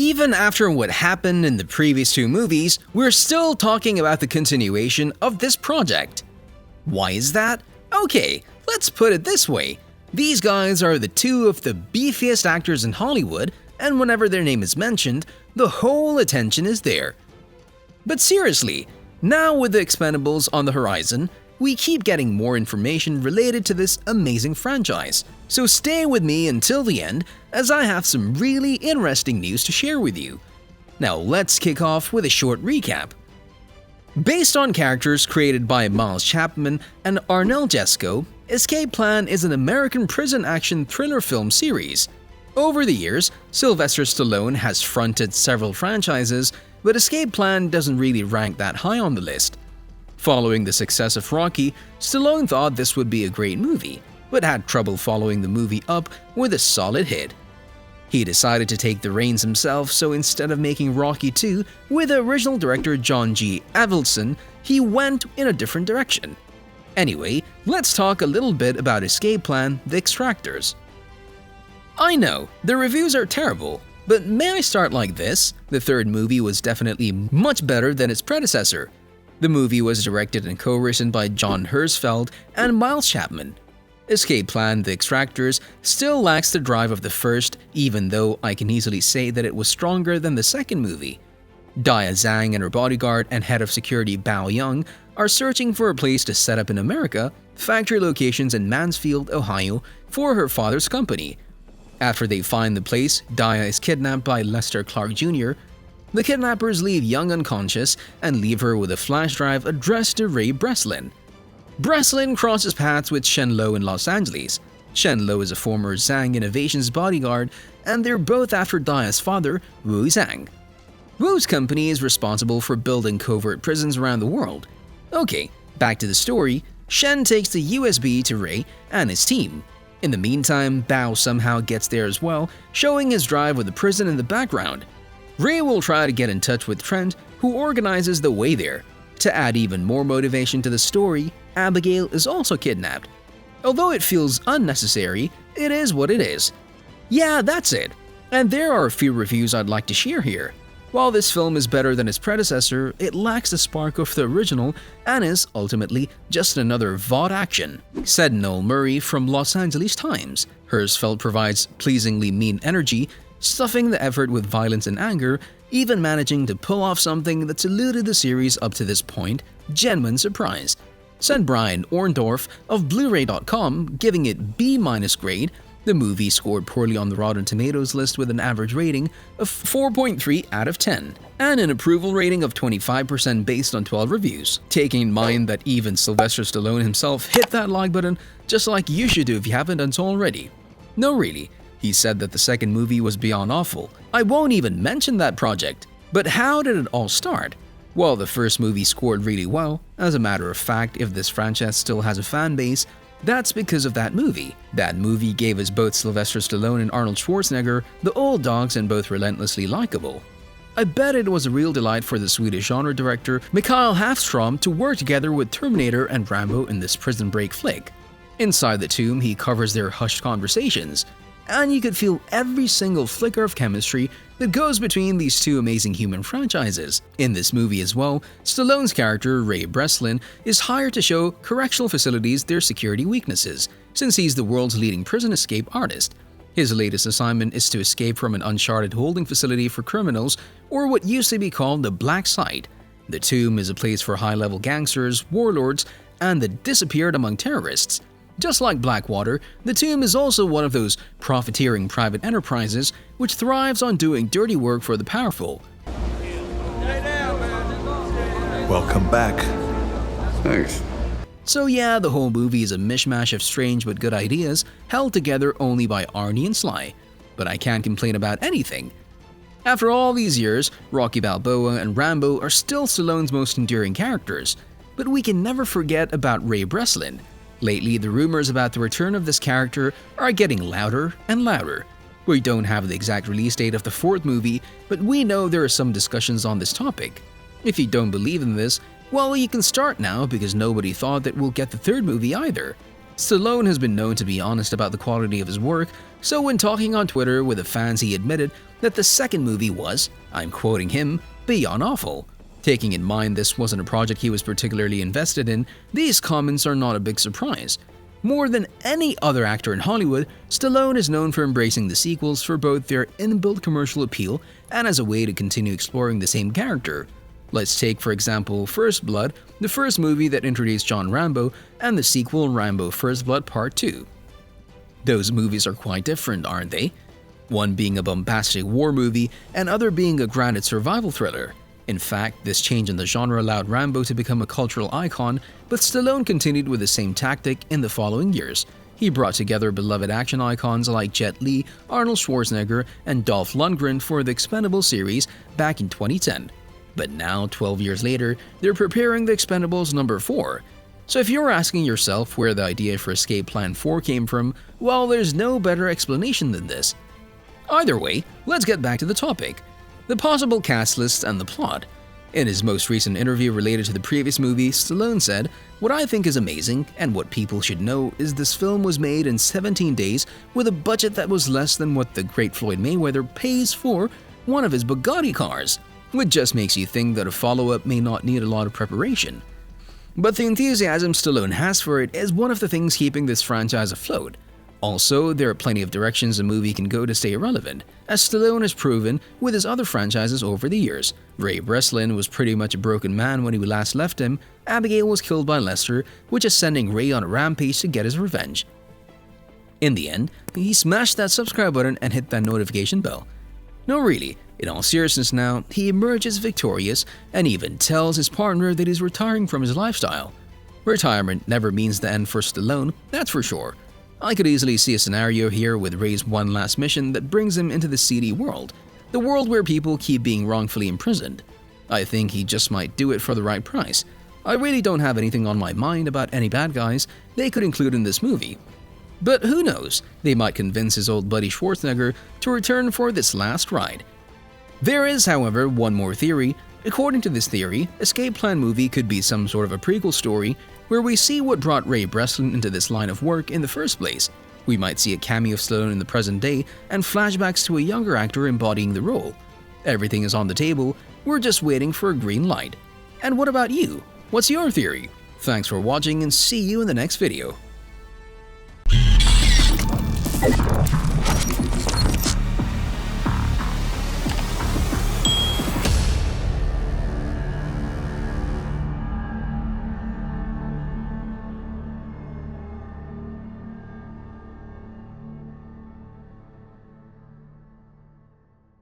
Even after what happened in the previous two movies, we're still talking about the continuation of this project. Why is that? Okay, let's put it this way. These guys are the two of the beefiest actors in Hollywood, and whenever their name is mentioned, the whole attention is there. But seriously, now with the Expendables on the horizon, we keep getting more information related to this amazing franchise. So stay with me until the end, as I have some really interesting news to share with you. Now let's kick off with a short recap. Based on characters created by Miles Chapman and Arnell Jesko, Escape Plan is an American prison action thriller film series. Over the years, Sylvester Stallone has fronted several franchises, but Escape Plan doesn't really rank that high on the list. Following the success of Rocky, Stallone thought this would be a great movie, but had trouble following the movie up with a solid hit. He decided to take the reins himself, so instead of making Rocky 2 with original director John G. Avildsen, he went in a different direction. Anyway, let's talk a little bit about Escape Plan: The Extractors. I know, the reviews are terrible, but may I start like this? The third movie was definitely much better than its predecessor. The movie was directed and co-written by John Herzfeld and Miles Chapman. Escape Plan: The Extractors still lacks the drive of the first, even though I can easily say that it was stronger than the second movie. Dia Zhang and her bodyguard and head of security Bao Young are searching for a place to set up in America, factory locations in Mansfield, Ohio, for her father's company. After they find the place, Dia is kidnapped by Lester Clark Jr. The kidnappers leave Young unconscious and leave her with a flash drive addressed to Ray Breslin. Breslin crosses paths with Shen Lo in Los Angeles. Shen Lo is a former Zhang Innovations bodyguard, and they're both after Dia's father, Wu Zhang. Wu's company is responsible for building covert prisons around the world. Okay, back to the story. Shen takes the USB to Ray and his team. In the meantime, Bao somehow gets there as well, showing his drive with the prison in the background. Ray will try to get in touch with Trent, who organizes the way there. To add even more motivation to the story, Abigail is also kidnapped. Although it feels unnecessary, it is what it is. Yeah, that's it. And there are a few reviews I'd like to share here. While this film is better than its predecessor, it lacks the spark of the original and is, ultimately, just another vaude action, said Noel Murray from Los Angeles Times. Herzfeld provides pleasingly mean energy, stuffing the effort with violence and anger, even managing to pull off something that's eluded the series up to this point, genuine surprise, said Brian Orndorff of Blu-ray.com, giving it B- grade. The movie scored poorly on the Rotten Tomatoes list with an average rating of 4.3 out of 10, and an approval rating of 25% based on 12 reviews. Taking in mind that even Sylvester Stallone himself hit that like button, just like you should do if you haven't done so already. No, really. He said that the second movie was beyond awful. I won't even mention that project. But how did it all start? Well, the first movie scored really well. As a matter of fact, if this franchise still has a fan base, that's because of that movie. That movie gave us both Sylvester Stallone and Arnold Schwarzenegger, the old dogs and both relentlessly likable. I bet it was a real delight for the Swedish genre director Mikael Håfström to work together with Terminator and Rambo in this prison break flick. Inside the tomb, he covers their hushed conversations, and you could feel every single flicker of chemistry that goes between these two amazing human franchises. In this movie as well, Stallone's character, Ray Breslin, is hired to show correctional facilities their security weaknesses, since he's the world's leading prison escape artist. His latest assignment is to escape from an uncharted holding facility for criminals, or what used to be called the Black Site. The tomb is a place for high-level gangsters, warlords, and the disappeared among terrorists. Just like Blackwater, the tomb is also one of those profiteering private enterprises which thrives on doing dirty work for the powerful. Welcome back. Thanks. So yeah, the whole movie is a mishmash of strange but good ideas held together only by Arnie and Sly. But I can't complain about anything. After all these years, Rocky Balboa and Rambo are still Stallone's most enduring characters. But we can never forget about Ray Breslin. Lately, the rumors about the return of this character are getting louder and louder. We don't have the exact release date of the fourth movie, but we know there are some discussions on this topic. If you don't believe in this, well, you can start now because nobody thought that we'll get the third movie either. Stallone has been known to be honest about the quality of his work, so when talking on Twitter with the fans he admitted that the second movie was, I'm quoting him, beyond awful. Taking in mind this wasn't a project he was particularly invested in, these comments are not a big surprise. More than any other actor in Hollywood, Stallone is known for embracing the sequels for both their inbuilt commercial appeal and as a way to continue exploring the same character. Let's take, for example, First Blood, the first movie that introduced John Rambo, and the sequel Rambo First Blood Part 2. Those movies are quite different, aren't they? One being a bombastic war movie, and other being a grounded survival thriller. In fact, this change in the genre allowed Rambo to become a cultural icon, but Stallone continued with the same tactic in the following years. He brought together beloved action icons like Jet Li, Arnold Schwarzenegger, and Dolph Lundgren for the Expendables series back in 2010. But now, 12 years later, they're preparing the Expendables number 4. So if you're asking yourself where the idea for Escape Plan 4 came from, well, there's no better explanation than this. Either way, let's get back to the topic. The possible cast list and the plot. In his most recent interview related to the previous movie, Stallone said, "What I think is amazing, and what people should know, is this film was made in 17 days with a budget that was less than what the great Floyd Mayweather pays for one of his Bugatti cars," which just makes you think that a follow-up may not need a lot of preparation. But the enthusiasm Stallone has for it is one of the things keeping this franchise afloat. Also, there are plenty of directions a movie can go to stay relevant, as Stallone has proven with his other franchises over the years. Ray Breslin was pretty much a broken man when he last left him, Abigail was killed by Lester, which is sending Ray on a rampage to get his revenge. In the end, he smashed that subscribe button and hit that notification bell. No, really, in all seriousness now, he emerges victorious and even tells his partner that he's retiring from his lifestyle. Retirement never means the end for Stallone, that's for sure. I could easily see a scenario here with Ray's one last mission that brings him into the seedy world, the world where people keep being wrongfully imprisoned. I think he just might do it for the right price. I really don't have anything on my mind about any bad guys they could include in this movie. But who knows, they might convince his old buddy Schwarzenegger to return for this last ride. There is, however, one more theory. According to this theory, Escape Plan movie could be some sort of a prequel story where we see what brought Ray Breslin into this line of work in the first place. We might see a cameo of Stallone in the present day and flashbacks to a younger actor embodying the role. Everything is on the table, we're just waiting for a green light. And what about you? What's your theory? Thanks for watching and see you in the next video.